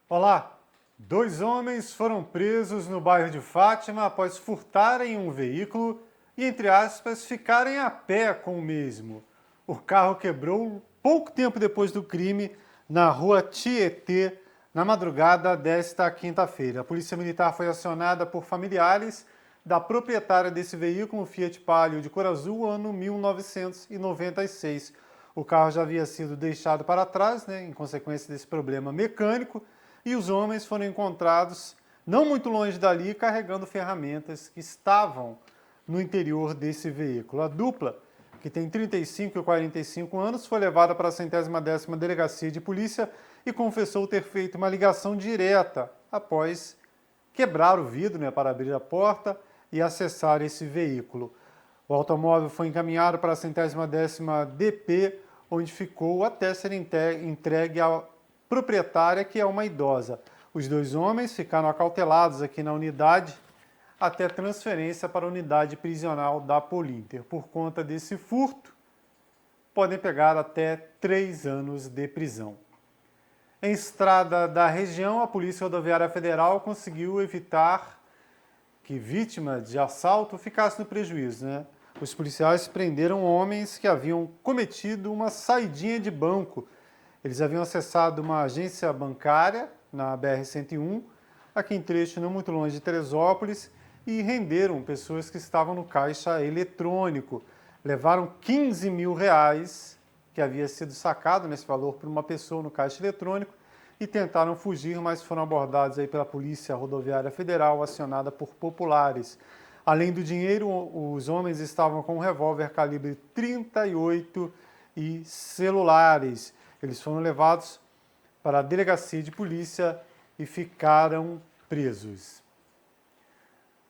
Olá! Dois homens foram presos no bairro de Fátima após furtarem um veículo e, entre aspas, ficarem a pé com o mesmo. O carro quebrou pouco tempo depois do crime na rua Tietê, na madrugada desta quinta-feira. A Polícia Militar foi acionada por familiares da proprietária desse veículo, um Fiat Palio de cor azul, ano 1996. O carro já havia sido deixado para trás, em consequência desse problema mecânico, e os homens foram encontrados não muito longe dali, carregando ferramentas que estavam no interior desse veículo. A dupla, que tem 35 e 45 anos, foi levada para a 110ª Delegacia de Polícia e confessou ter feito uma ligação direta após quebrar o vidro para abrir a porta e acessar esse veículo. O automóvel foi encaminhado para a 110ª DP, onde ficou até ser entregue à proprietária, que é uma idosa. Os dois homens ficaram acautelados aqui na unidade até transferência para a unidade prisional da Polinter. Por conta desse furto, podem pegar até 3 anos de prisão. Em estrada da região, a Polícia Rodoviária Federal conseguiu evitar que vítima de assalto ficasse no prejuízo, Os policiais prenderam homens que haviam cometido uma saidinha de banco. Eles haviam acessado uma agência bancária na BR-101, aqui em trecho não muito longe de Teresópolis, e renderam pessoas que estavam no caixa eletrônico. Levaram 15 mil reais, que havia sido sacado nesse valor por uma pessoa no caixa eletrônico, e tentaram fugir, mas foram abordados pela Polícia Rodoviária Federal, acionada por populares. Além do dinheiro, os homens estavam com um revólver calibre 38 e celulares. Eles foram levados para a delegacia de polícia e ficaram presos.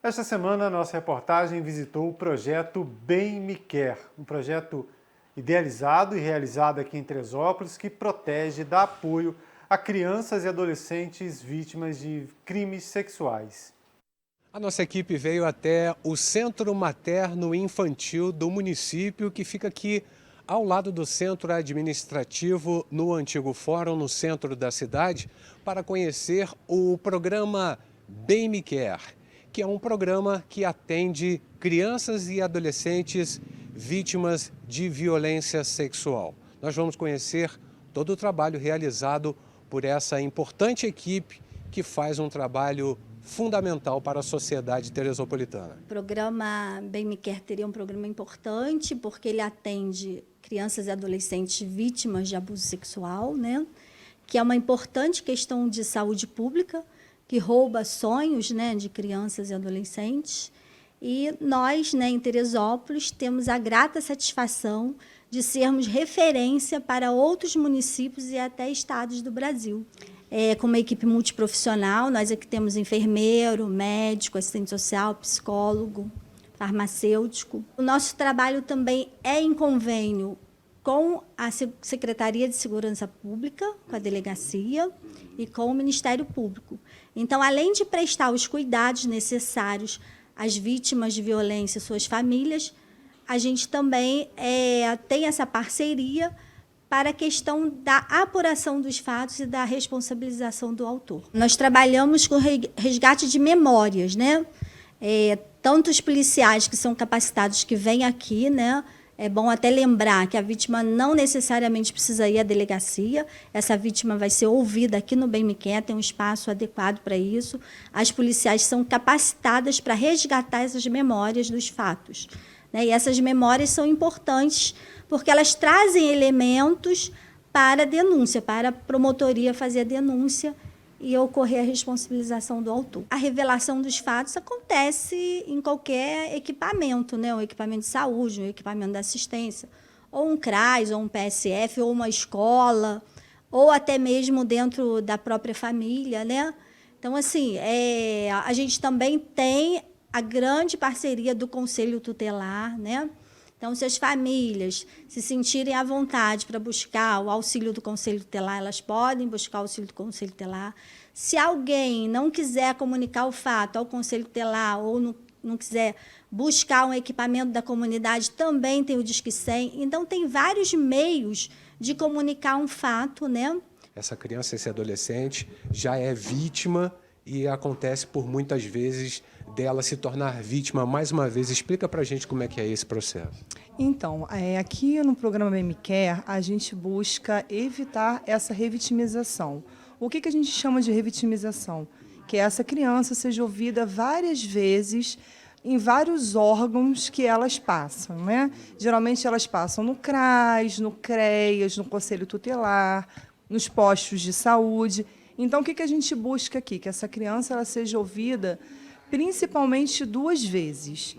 Esta semana, nossa reportagem visitou o projeto Bem Me Quer, um projeto idealizado e realizado aqui em Teresópolis que protege e dá apoio a crianças e adolescentes vítimas de crimes sexuais. A nossa equipe veio até o Centro Materno Infantil do município, que fica aqui ao lado do centro administrativo, no antigo fórum, no centro da cidade, para conhecer o programa Bem Me Quer, que é um programa que atende crianças e adolescentes vítimas de violência sexual. Nós vamos conhecer todo o trabalho realizado por essa importante equipe que faz um trabalho fundamental para a sociedade teresopolitana. O programa Bem Me Quer teria um programa importante porque ele atende crianças e adolescentes vítimas de abuso sexual, que é uma importante questão de saúde pública, que rouba sonhos de crianças e adolescentes. E nós, em Teresópolis, temos a grata satisfação de sermos referência para outros municípios e até estados do Brasil. Com uma equipe multiprofissional, nós aqui temos enfermeiro, médico, assistente social, psicólogo, farmacêutico. O nosso trabalho também é em convênio com a Secretaria de Segurança Pública, com a Delegacia e com o Ministério Público. Então, além de prestar os cuidados necessários às vítimas de violência e suas famílias, a gente também tem essa parceria para a questão da apuração dos fatos e da responsabilização do autor. Nós trabalhamos com resgate de memórias, tanto os policiais que são capacitados que vêm aqui, é bom até lembrar que a vítima não necessariamente precisa ir à delegacia, essa vítima vai ser ouvida aqui no Bem Me Quer, tem um espaço adequado para isso. As policiais são capacitadas para resgatar essas memórias dos fatos. E essas memórias são importantes porque elas trazem elementos para a denúncia, para a promotoria fazer a denúncia e ocorrer a responsabilização do autor. A revelação dos fatos acontece em qualquer equipamento, um equipamento de saúde, um equipamento de assistência, ou um CRAS, ou um PSF, ou uma escola, ou até mesmo dentro da própria família, Então, assim, a gente também tem a grande parceria do Conselho Tutelar, Então, se as famílias se sentirem à vontade para buscar o auxílio do Conselho Tutelar, elas podem buscar o auxílio do Conselho Tutelar. Se alguém não quiser comunicar o fato ao Conselho Tutelar ou não quiser buscar um equipamento da comunidade, também tem o Disque 100. Então, tem vários meios de comunicar um fato, essa criança, esse adolescente, já é vítima e acontece por muitas vezes dela se tornar vítima mais uma vez. Explica para a gente como é que é esse processo. Então, aqui no programa Bem Me Quer, a gente busca evitar essa revitimização. O que a gente chama de revitimização? Que essa criança seja ouvida várias vezes em vários órgãos que elas passam, né? Geralmente elas passam no CRAS, no CREAS, no Conselho Tutelar, nos postos de saúde. Então, o que a gente busca aqui? Que essa criança ela seja ouvida principalmente 2 vezes,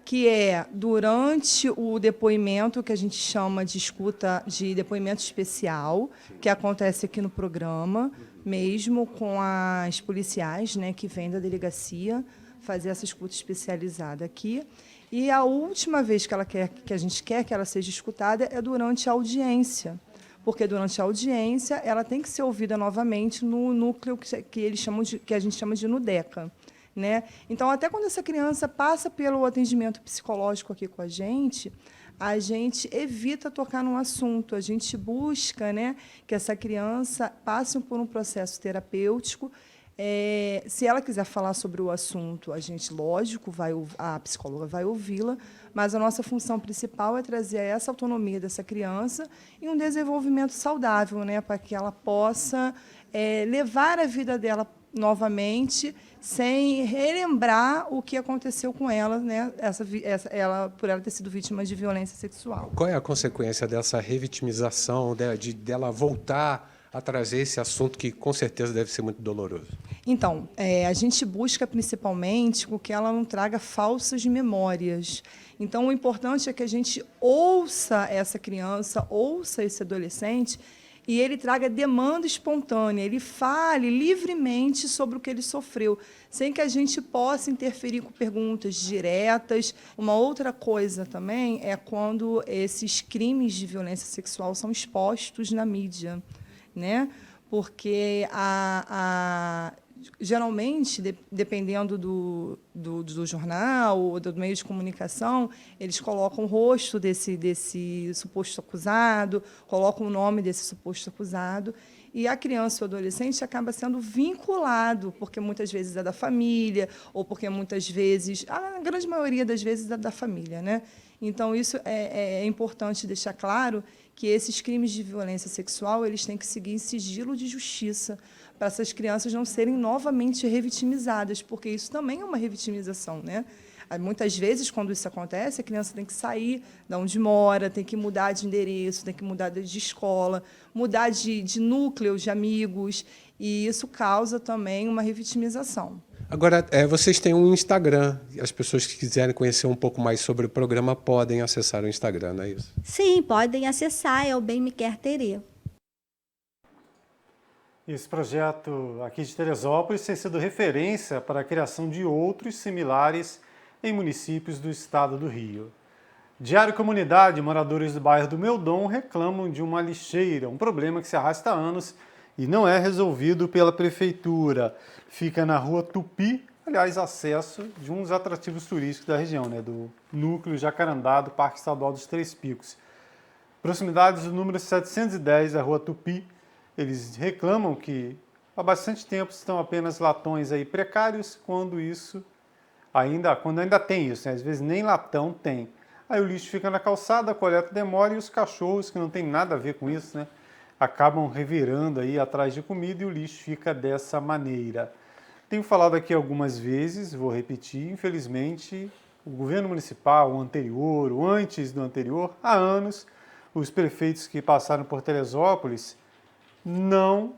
que é durante o depoimento, que a gente chama de escuta de depoimento especial, que acontece aqui no programa, mesmo com as policiais, né, que vêm da delegacia fazer essa escuta especializada aqui. E a última vez que a gente quer que ela seja escutada é durante a audiência, porque durante a audiência ela tem que ser ouvida novamente no núcleo que a gente chama de NUDECA. Né? Então, até quando essa criança passa pelo atendimento psicológico aqui com a gente evita tocar num assunto, a gente busca, né, que essa criança passe por um processo terapêutico. Se ela quiser falar sobre o assunto, a gente, lógico, a psicóloga vai ouvi-la, mas a nossa função principal é trazer essa autonomia dessa criança e um desenvolvimento saudável, né, para que ela possa levar a vida dela novamente, sem relembrar o que aconteceu com ela, né? Por ela ter sido vítima de violência sexual. Qual é a consequência dessa revitimização, dela voltar a trazer esse assunto que, com certeza, deve ser muito doloroso? Então, a gente busca, principalmente, que ela não traga falsas memórias. Então, o importante é que a gente ouça essa criança, ouça esse adolescente, e ele traga demanda espontânea, ele fale livremente sobre o que ele sofreu, sem que a gente possa interferir com perguntas diretas. Uma outra coisa também é quando esses crimes de violência sexual são expostos na mídia, né? Porque geralmente, dependendo do jornal ou do meio de comunicação, eles colocam o rosto desse suposto acusado, colocam o nome desse suposto acusado, e a criança ou adolescente acaba sendo vinculado, porque muitas vezes é da família, ou porque muitas vezes, a grande maioria das vezes, é da família, né? Então, isso é importante deixar claro, que esses crimes de violência sexual eles têm que seguir em sigilo de justiça, para essas crianças não serem novamente revitimizadas, porque isso também é uma revitimização, né? Muitas vezes, quando isso acontece, a criança tem que sair de onde mora, tem que mudar de endereço, tem que mudar de escola, mudar de núcleo de amigos, e isso causa também uma revitimização. Agora, vocês têm um Instagram. As pessoas que quiserem conhecer um pouco mais sobre o programa podem acessar o Instagram, não é isso? Sim, podem acessar, é o Bem Me Quer Terê. Esse projeto aqui de Teresópolis tem sido referência para a criação de outros similares em municípios do estado do Rio. Diário Comunidade, moradores do bairro do Meudon reclamam de uma lixeira, um problema que se arrasta há anos e não é resolvido pela prefeitura. Fica na rua Tupi, aliás, acesso de um dos atrativos turísticos da região, né, do núcleo Jacarandá do Parque Estadual dos Três Picos. Proximidades do número 710 da rua Tupi, eles reclamam que há bastante tempo estão apenas latões aí precários, quando ainda tem isso, né? Às vezes nem latão tem. Aí o lixo fica na calçada, a coleta demora e os cachorros, que não tem nada a ver com isso, né, acabam revirando aí atrás de comida e o lixo fica dessa maneira. Tenho falado aqui algumas vezes, vou repetir, infelizmente, o governo municipal, o anterior, o antes do anterior, há anos, os prefeitos que passaram por Teresópolis não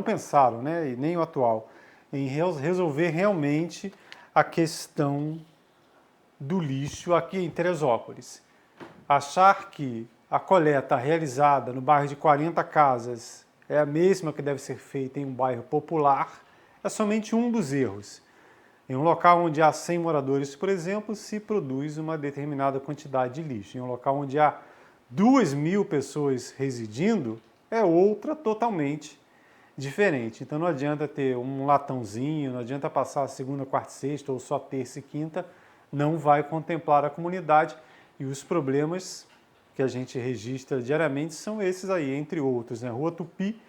pensaram, né, e nem o atual, em resolver realmente a questão do lixo aqui em Teresópolis. Achar que a coleta realizada no bairro de 40 casas é a mesma que deve ser feita em um bairro popular é somente um dos erros. Em um local onde há 100 moradores, por exemplo, se produz uma determinada quantidade de lixo. Em um local onde há 2.000 pessoas residindo, é outra totalmente diferente. Então não adianta ter um latãozinho, não adianta passar a segunda, quarta e sexta ou só terça e quinta, não vai contemplar a comunidade e os problemas que a gente registra diariamente são esses aí, entre outros, né? Rua Tupi,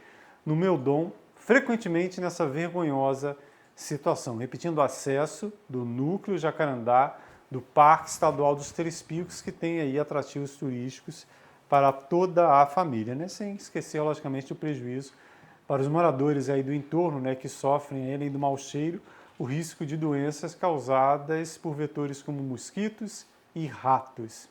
no Meudon, frequentemente nessa vergonhosa situação. Repetindo, acesso do núcleo Jacarandá, do Parque Estadual dos Três Picos, que tem aí atrativos turísticos para toda a família, né? Sem esquecer, logicamente, o prejuízo para os moradores aí do entorno, né, que sofrem, além do mau cheiro, o risco de doenças causadas por vetores como mosquitos e ratos.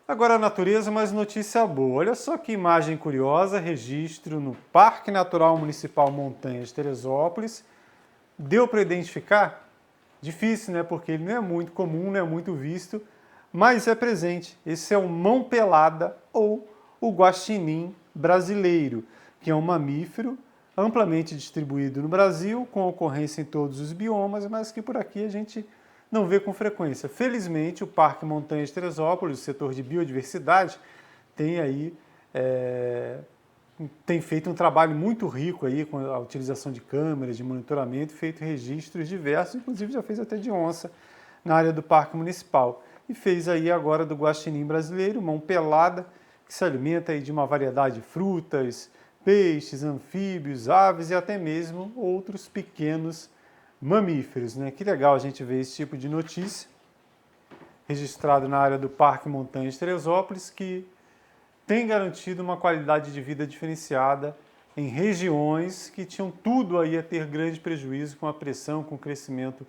Agora a natureza, mas notícia boa. Olha só que imagem curiosa, registro no Parque Natural Municipal Montanha de Teresópolis. Deu para identificar? Difícil, né? Porque ele não é muito comum, não é muito visto, mas é presente. Esse é o mão pelada ou o guaxinim brasileiro, que é um mamífero amplamente distribuído no Brasil, com ocorrência em todos os biomas, mas que por aqui a gente não vê com frequência. Felizmente, o Parque Montanha de Teresópolis, o setor de biodiversidade, tem aí tem feito um trabalho muito rico aí com a utilização de câmeras, de monitoramento, feito registros diversos, inclusive já fez até de onça na área do Parque Municipal. E fez aí agora do guaxinim brasileiro, mão pelada, que se alimenta aí de uma variedade de frutas, peixes, anfíbios, aves e até mesmo outros pequenos mamíferos, né? Que legal a gente ver esse tipo de notícia registrado na área do Parque Montanha de Teresópolis, que tem garantido uma qualidade de vida diferenciada em regiões que tinham tudo aí a ter grande prejuízo com a pressão, com o crescimento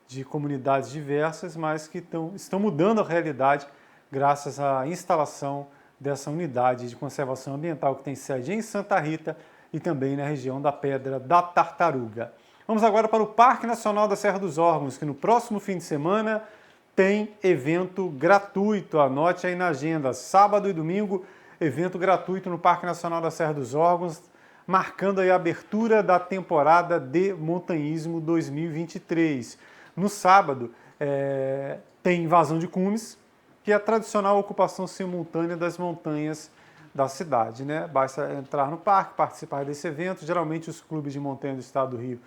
de comunidades diversas, mas que estão mudando a realidade graças à instalação dessa unidade de conservação ambiental que tem sede em Santa Rita e também na região da Pedra da Tartaruga. Vamos agora para o Parque Nacional da Serra dos Órgãos, que no próximo fim de semana tem evento gratuito. Anote aí na agenda, sábado e domingo, evento gratuito no Parque Nacional da Serra dos Órgãos, marcando aí a abertura da temporada de montanhismo 2023. No sábado tem invasão de cumes, que é a tradicional ocupação simultânea das montanhas da cidade, né? Basta entrar no parque, participar desse evento. Geralmente os clubes de montanha do estado do Rio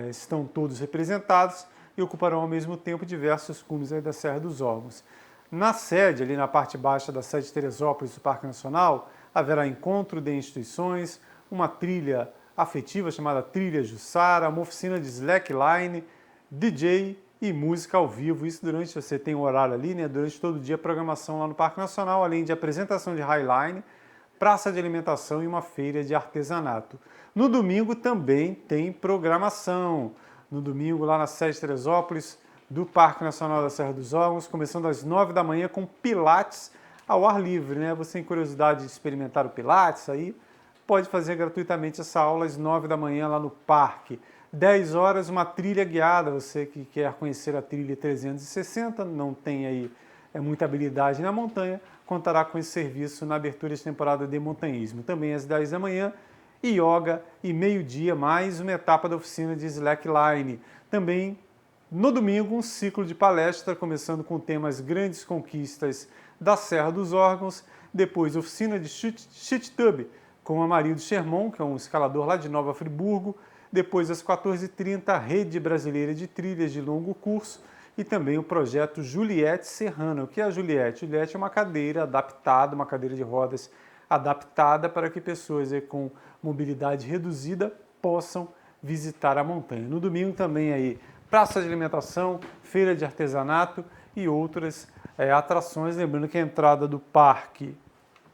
estão todos representados e ocuparão ao mesmo tempo diversos cumes aí da Serra dos Órgãos. Na sede, ali na parte baixa da sede de Teresópolis do Parque Nacional, haverá encontro de instituições, uma trilha afetiva chamada Trilha Jussara, uma oficina de slackline, DJ e música ao vivo. Isso você tem um horário ali, né? Durante todo o dia, programação lá no Parque Nacional, além de apresentação de highline, praça de alimentação e uma feira de artesanato. No domingo também tem programação. No domingo, lá na sede de Teresópolis, do Parque Nacional da Serra dos Órgãos, começando às 9 da manhã com Pilates ao ar livre, né? Você tem curiosidade de experimentar o Pilates aí? Pode fazer gratuitamente essa aula às 9 da manhã lá no parque. 10 horas, uma trilha guiada. Você que quer conhecer a trilha 360, não tem aí muita habilidade na montanha, contará com esse serviço na abertura de temporada de montanhismo. Também às 10 da manhã, yoga e meio-dia, mais uma etapa da oficina de slackline. Também no domingo, um ciclo de palestra, começando com temas Grandes Conquistas da Serra dos Órgãos, depois oficina de shit tub com Amarildo Sherman, que é um escalador lá de Nova Friburgo, depois às 14h30, Rede Brasileira de Trilhas de Longo Curso e também o projeto Juliette Serrano. O que é a Juliette? Juliette é uma cadeira adaptada, uma cadeira de rodas adaptada para que pessoas com mobilidade reduzida possam visitar a montanha. No domingo também aí praça de alimentação, feira de artesanato e outras atrações. Lembrando que a entrada do parque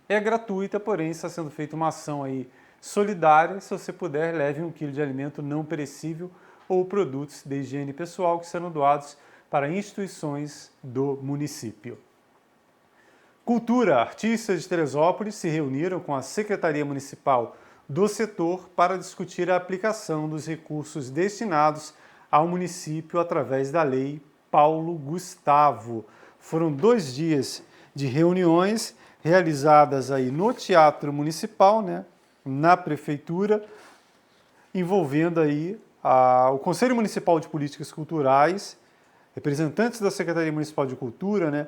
é gratuita, porém está sendo feita uma ação aí solidária. Se você puder, leve 1 quilo de alimento não perecível ou produtos de higiene pessoal que serão doados para instituições do município. Cultura. Artistas de Teresópolis se reuniram com a Secretaria Municipal do setor para discutir a aplicação dos recursos destinados ao município através da Lei Paulo Gustavo. Foram 2 dias de reuniões realizadas aí no Teatro Municipal, né, na Prefeitura, envolvendo aí o Conselho Municipal de Políticas Culturais, representantes da Secretaria Municipal de Cultura, né,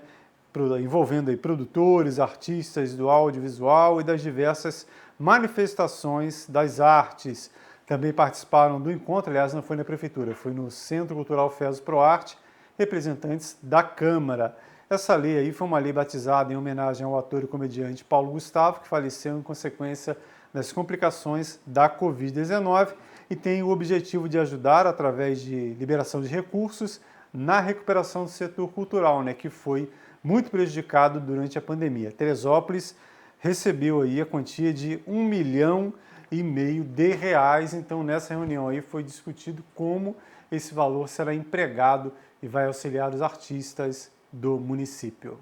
envolvendo aí produtores, artistas do audiovisual e das diversas manifestações das artes. Também participaram do encontro, aliás, não foi na Prefeitura, foi no Centro Cultural FES ProArte, representantes da Câmara. Essa lei aí foi uma lei batizada em homenagem ao ator e comediante Paulo Gustavo, que faleceu em consequência das complicações da Covid-19 e tem o objetivo de ajudar, através de liberação de recursos, na recuperação do setor cultural, né, que foi muito prejudicado durante a pandemia. Teresópolis recebeu aí a quantia de R$ 1,5 milhão de reais, então nessa reunião aí foi discutido como esse valor será empregado e vai auxiliar os artistas do município.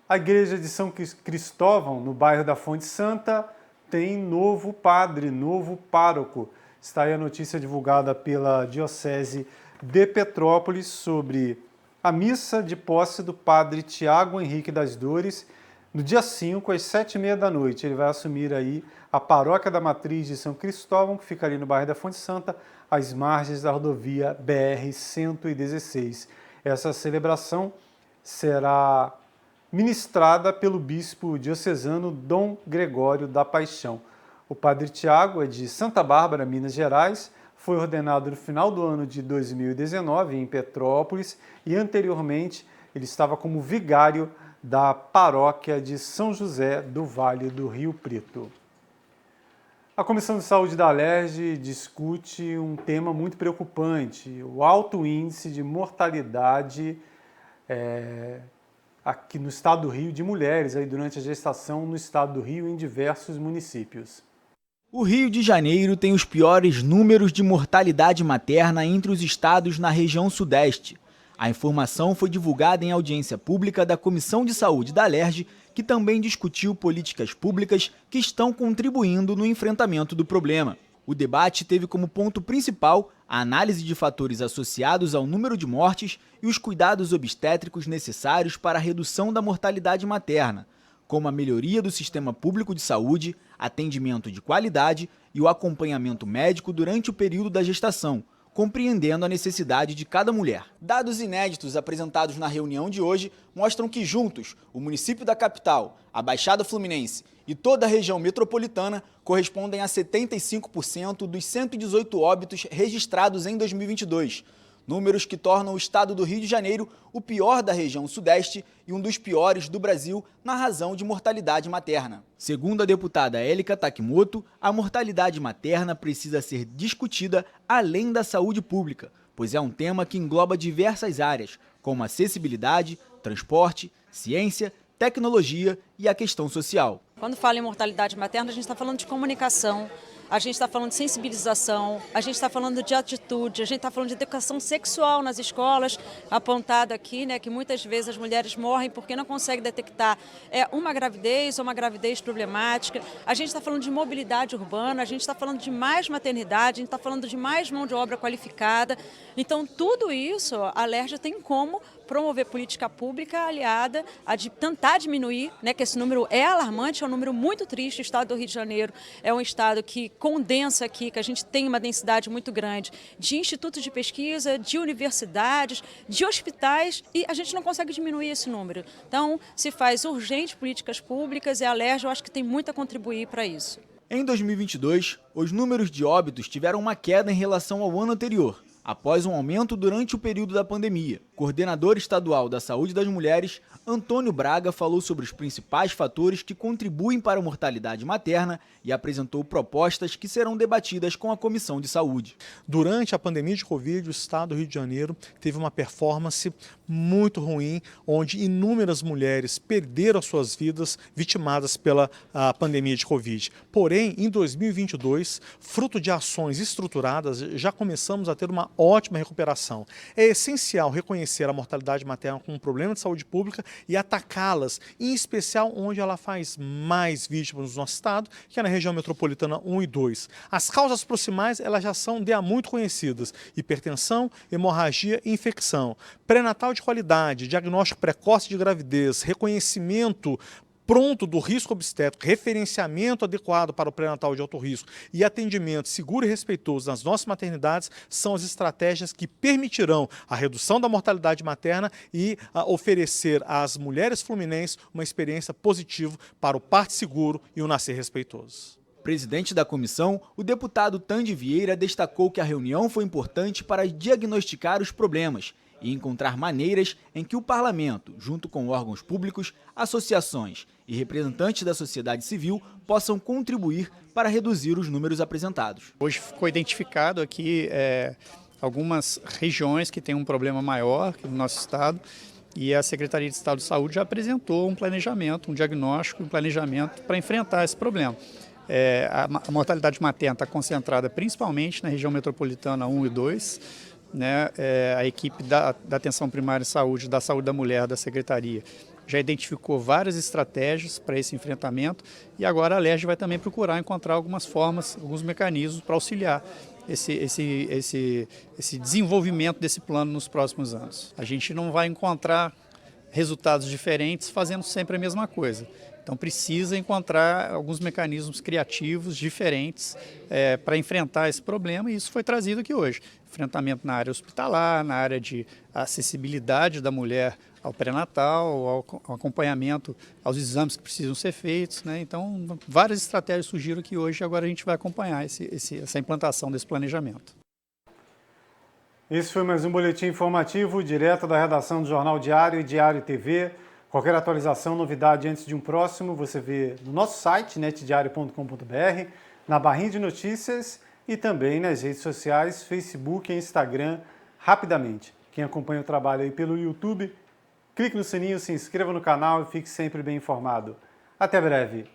A igreja de São Cristóvão, no bairro da Fonte Santa, tem novo padre, novo pároco. Está aí a notícia divulgada pela Diocese de Petrópolis sobre a missa de posse do padre Tiago Henrique das Dores, no dia 5, às 7h30 da noite. Ele vai assumir aí a paróquia da Matriz de São Cristóvão, que fica ali no bairro da Fonte Santa, às margens da rodovia BR-116. Essa celebração será ministrada pelo bispo diocesano Dom Gregório da Paixão. O padre Tiago é de Santa Bárbara, Minas Gerais, foi ordenado no final do ano de 2019 em Petrópolis e anteriormente ele estava como vigário da paróquia de São José do Vale do Rio Preto. A Comissão de Saúde da Alerj discute um tema muito preocupante, o alto índice de mortalidade aqui no estado do Rio de mulheres aí durante a gestação no estado do Rio em diversos municípios. O Rio de Janeiro tem os piores números de mortalidade materna entre os estados na região sudeste. A informação foi divulgada em audiência pública da Comissão de Saúde da Alerj, que também discutiu políticas públicas que estão contribuindo no enfrentamento do problema. O debate teve como ponto principal a análise de fatores associados ao número de mortes e os cuidados obstétricos necessários para a redução da mortalidade materna, como a melhoria do sistema público de saúde, atendimento de qualidade e o acompanhamento médico durante o período da gestação, compreendendo a necessidade de cada mulher. Dados inéditos apresentados na reunião de hoje mostram que juntos, o município da capital, a Baixada Fluminense e toda a região metropolitana correspondem a 75% dos 118 óbitos registrados em 2022, números que tornam o estado do Rio de Janeiro o pior da região sudeste e um dos piores do Brasil na razão de mortalidade materna. Segundo a deputada Élica Takimoto, a mortalidade materna precisa ser discutida além da saúde pública, pois é um tema que engloba diversas áreas, como acessibilidade, transporte, ciência, tecnologia e a questão social. Quando fala em mortalidade materna, a gente está falando de comunicação, a gente está falando de sensibilização, a gente está falando de atitude, a gente está falando de educação sexual nas escolas, apontado aqui, né, que muitas vezes as mulheres morrem porque não conseguem detectar uma gravidez ou uma gravidez problemática. A gente está falando de mobilidade urbana, a gente está falando de mais maternidade, a gente está falando de mais mão de obra qualificada. Então, tudo isso a Alerj tem como promover política pública aliada a de tentar diminuir, né, que esse número é alarmante, é um número muito triste. O estado do Rio de Janeiro é um estado que condensa aqui, que a gente tem uma densidade muito grande de institutos de pesquisa, de universidades, de hospitais, e a gente não consegue diminuir esse número. Então, se faz urgente políticas públicas e a Alerj, eu acho que tem muito a contribuir para isso. Em 2022, os números de óbitos tiveram uma queda em relação ao ano anterior, após um aumento durante o período da pandemia. Coordenador estadual da Saúde das Mulheres, Antônio Braga, falou sobre os principais fatores que contribuem para a mortalidade materna e apresentou propostas que serão debatidas com a Comissão de Saúde. Durante a pandemia de Covid, o estado do Rio de Janeiro teve uma performance muito ruim, onde inúmeras mulheres perderam suas vidas vitimadas pela pandemia de Covid. Porém, em 2022, fruto de ações estruturadas, já começamos a ter uma ótima recuperação. É essencial reconhecer a mortalidade materna como um problema de saúde pública e atacá-las, em especial onde ela faz mais vítimas no nosso estado, que é na região metropolitana 1 e 2. As causas proximais elas já são de há muito conhecidas: hipertensão, hemorragia e infecção. Pré-natal de qualidade, diagnóstico precoce de gravidez, reconhecimento pronto do risco obstétrico, referenciamento adequado para o pré-natal de alto risco e atendimento seguro e respeitoso nas nossas maternidades são as estratégias que permitirão a redução da mortalidade materna e oferecer às mulheres fluminenses uma experiência positiva para o parto seguro e o nascer respeitoso. Presidente da comissão, o deputado Tandy Vieira destacou que a reunião foi importante para diagnosticar os problemas e encontrar maneiras em que o parlamento, junto com órgãos públicos, associações e representantes da sociedade civil, possam contribuir para reduzir os números apresentados. Hoje ficou identificado aqui algumas regiões que têm um problema maior que no nosso estado, e a Secretaria de Estado de Saúde já apresentou um planejamento, um diagnóstico, um planejamento para enfrentar esse problema. A mortalidade materna está concentrada principalmente na região metropolitana 1 e 2, né? A equipe da Atenção Primária de Saúde, da Saúde da Mulher, da Secretaria, já identificou várias estratégias para esse enfrentamento e agora a Alerj vai também procurar encontrar algumas formas, alguns mecanismos para auxiliar esse desenvolvimento desse plano nos próximos anos. A gente não vai encontrar resultados diferentes fazendo sempre a mesma coisa. Então precisa encontrar alguns mecanismos criativos diferentes para enfrentar esse problema, e isso foi trazido aqui hoje. Enfrentamento na área hospitalar, na área de acessibilidade da mulher ao pré-natal, ao acompanhamento aos exames que precisam ser feitos, né? Então várias estratégias surgiram aqui hoje e agora a gente vai acompanhar essa implantação desse planejamento. Esse foi mais um boletim informativo direto da redação do Jornal Diário e Diário TV. Qualquer atualização, novidade antes de um próximo, você vê no nosso site, netdiario.com.br, na barrinha de notícias e também nas redes sociais, Facebook e Instagram, rapidamente. Quem acompanha o trabalho aí pelo YouTube, clique no sininho, se inscreva no canal e fique sempre bem informado. Até breve!